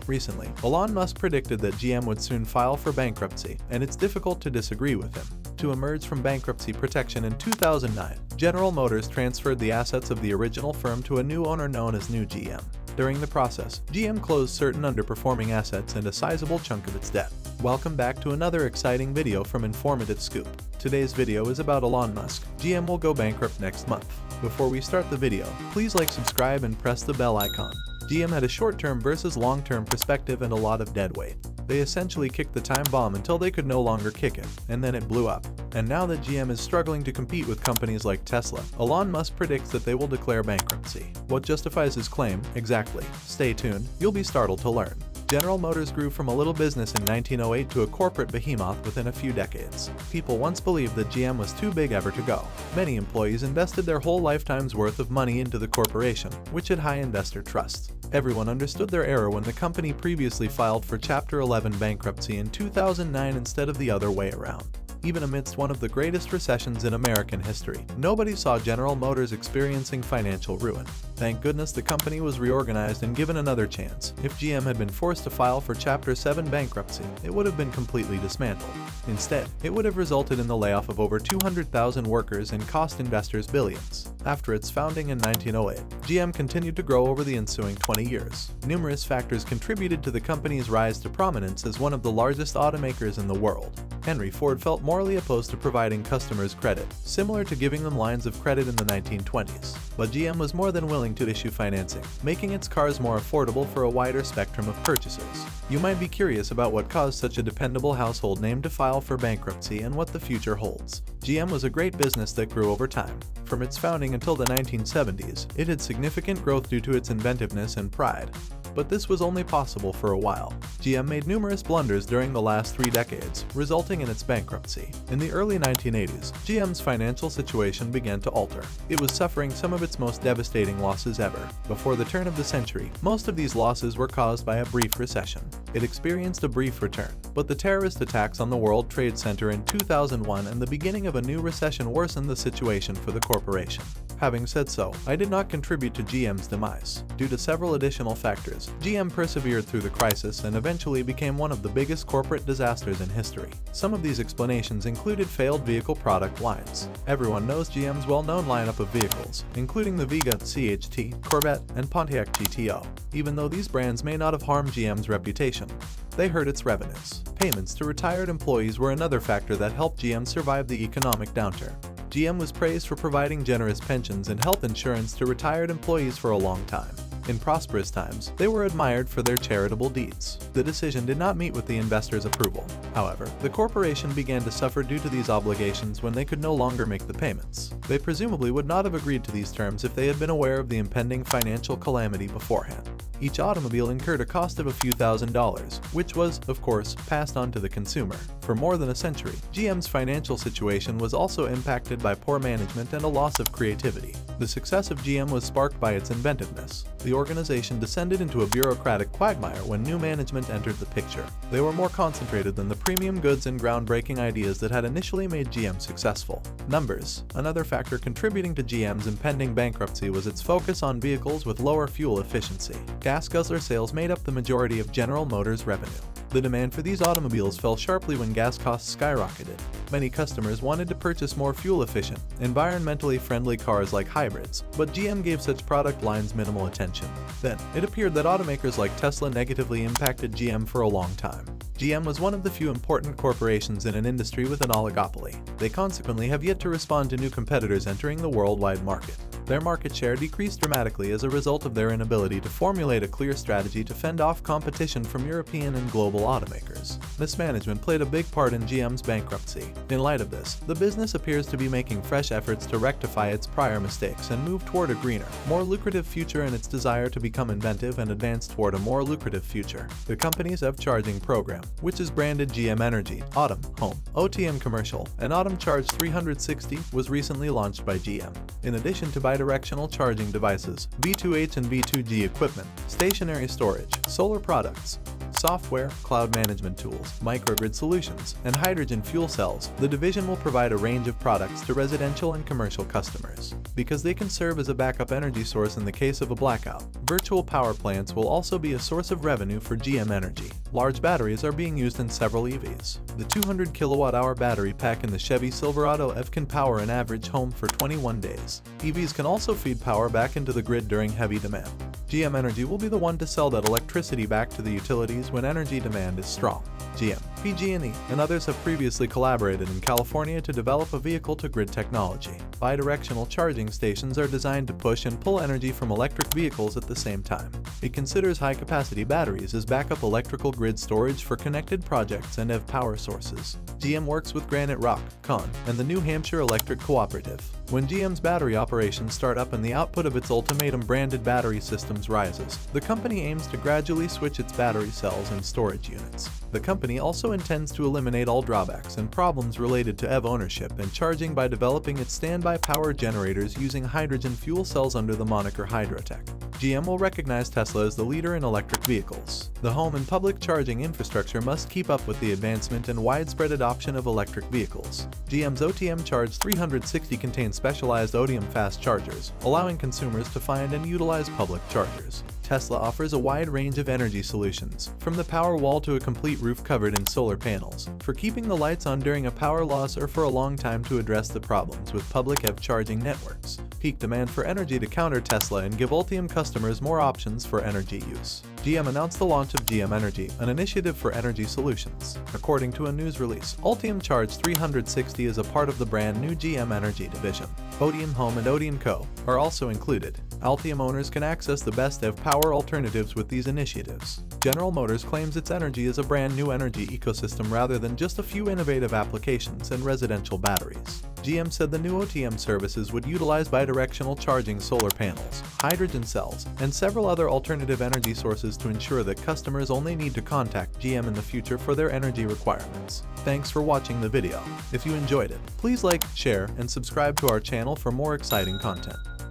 Recently, Elon Musk predicted that GM would soon file for bankruptcy, and it's difficult to disagree with him. To emerge from bankruptcy protection in 2009, General Motors transferred the assets of the original firm to a new owner known as New GM. During the process, GM closed certain underperforming assets and a sizable chunk of its debt. Welcome back to another exciting video from Informative Scoop. Today's video is about Elon Musk. GM will go bankrupt next month. Before we start the video, please like, subscribe, and press the bell icon. GM had a short-term versus long-term perspective and a lot of dead weight. They essentially kicked the time bomb until they could no longer kick it, and then it blew up. And now that GM is struggling to compete with companies like Tesla, Elon Musk predicts that they will declare bankruptcy. What justifies his claim? Exactly. Stay tuned, you'll be startled to learn. General Motors grew from a little business in 1908 to a corporate behemoth within a few decades. People once believed that GM was too big ever to go. Many employees invested their whole lifetime's worth of money into the corporation, which had high investor trust. Everyone understood their error when the company previously filed for Chapter 11 bankruptcy in 2009 instead of the other way around. Even amidst one of the greatest recessions in American history, nobody saw General Motors experiencing financial ruin. Thank goodness the company was reorganized and given another chance. If GM had been forced to file for Chapter 7 bankruptcy, it would have been completely dismantled. Instead, it would have resulted in the layoff of over 200,000 workers and cost investors billions. After its founding in 1908, GM continued to grow over the ensuing 20 years. Numerous factors contributed to the company's rise to prominence as one of the largest automakers in the world. Henry Ford felt morally opposed to providing customers credit, similar to giving them lines of credit in the 1920s. But GM was more than willing to issue financing, making its cars more affordable for a wider spectrum of purchasers. You might be curious about what caused such a dependable household name to file for bankruptcy and what the future holds. GM was a great business that grew over time. From its founding until the 1970s, it had significant growth due to its inventiveness and pride. But this was only possible for a while. GM made numerous blunders during the last 3 decades, resulting in its bankruptcy. In the early 1980s, GM's financial situation began to alter. It was suffering some of its most devastating losses ever. Before the turn of the century, most of these losses were caused by a brief recession. It experienced a brief return, but the terrorist attacks on the World Trade Center in 2001 and the beginning of a new recession worsened the situation for the corporation. Having said so, I did not contribute to GM's demise. Due to several additional factors, GM persevered through the crisis and eventually became one of the biggest corporate disasters in history. Some of these explanations included failed vehicle product lines. Everyone knows GM's well-known lineup of vehicles, including the Vega, CHT, Corvette, and Pontiac GTO. Even though these brands may not have harmed GM's reputation, they hurt its revenues. Payments to retired employees were another factor that helped GM survive the economic downturn. GM was praised for providing generous pensions and health insurance to retired employees for a long time. In prosperous times, they were admired for their charitable deeds. The decision did not meet with the investors' approval. However, the corporation began to suffer due to these obligations when they could no longer make the payments. They presumably would not have agreed to these terms if they had been aware of the impending financial calamity beforehand. Each automobile incurred a cost of a few $1,000s, which was, of course, passed on to the consumer. For more than a century, GM's financial situation was also impacted by poor management and a loss of creativity. The success of GM was sparked by its inventiveness. The organization descended into a bureaucratic quagmire when new management entered the picture. They were more concentrated than the premium goods and groundbreaking ideas that had initially made GM successful. Numbers. Another factor contributing to GM's impending bankruptcy was its focus on vehicles with lower fuel efficiency. Gas guzzler sales made up the majority of General Motors' revenue. The demand for these automobiles fell sharply when gas costs skyrocketed. Many customers wanted to purchase more fuel-efficient, environmentally friendly cars like hybrids, but GM gave such product lines minimal attention. Then, it appeared that automakers like Tesla negatively impacted GM for a long time. GM was one of the few important corporations in an industry with an oligopoly. They consequently have yet to respond to new competitors entering the worldwide market. Their market share decreased dramatically as a result of their inability to formulate a clear strategy to fend off competition from European and global automakers. Mismanagement played a big part in GM's bankruptcy. In light of this, the business appears to be making fresh efforts to rectify its prior mistakes and move toward a greener, more lucrative future in its desire to become inventive and advance toward a more lucrative future. The company's EV charging program, which is branded GM Energy, Autumn, Home, OTM Commercial, and Autumn Charge 360, was recently launched by GM. In addition to bidirectional charging devices, V2H and V2G equipment, stationary storage, solar products, software, cloud management tools, microgrid solutions, and hydrogen fuel cells, the division will provide a range of products to residential and commercial customers. Because they can serve as a backup energy source in the case of a blackout, virtual power plants will also be a source of revenue for GM Energy. Large batteries are being used in several EVs. The 200 kilowatt-hour battery pack in the Chevy Silverado EV can power an average home for 21 days. EVs can also feed power back into the grid during heavy demand. GM Energy will be the one to sell that electricity back to the utilities when energy demand is strong. GM, PG&E, and others have previously collaborated in California to develop a vehicle-to-grid technology. Bidirectional charging stations are designed to push and pull energy from electric vehicles at the same time. It considers high-capacity batteries as backup electrical grid storage for connected projects and EV power sources. GM works with Granite Rock, Con, and the New Hampshire Electric Cooperative. When GM's battery operations start up and the output of its Ultimatum branded battery systems rises, the company aims to gradually switch its battery cells and storage units. The company also intends to eliminate all drawbacks and problems related to EV ownership and charging by developing its standby power generators using hydrogen fuel cells under the moniker Hydrotech. GM will recognize Tesla as the leader in electric vehicles. The home and public charging infrastructure must keep up with the advancement and widespread adoption of electric vehicles. GM's OTM Charge 360 contains specialized OTM fast chargers, allowing consumers to find and utilize public chargers. Tesla offers a wide range of energy solutions, from the power wall to a complete roof covered in solar panels, for keeping the lights on during a power loss or for a long time to address the problems with public EV charging networks. Peak demand for energy to counter Tesla and give Ultium customers more options for energy use. GM announced the launch of GM Energy, an initiative for energy solutions. According to a news release, Ultium Charge 360 is a part of the brand new GM Energy division. Ultium Home and Ultium Co. are also included. Ultium owners can access the best EV power alternatives with these initiatives. General Motors claims its energy is a brand new energy ecosystem rather than just a few innovative applications and residential batteries. GM said the new OTM services would utilize bidirectional charging solar panels, hydrogen cells, and several other alternative energy sources to ensure that customers only need to contact GM in the future for their energy requirements. Thanks for watching the video. If you enjoyed it, please like, share, and subscribe to our channel for more exciting content.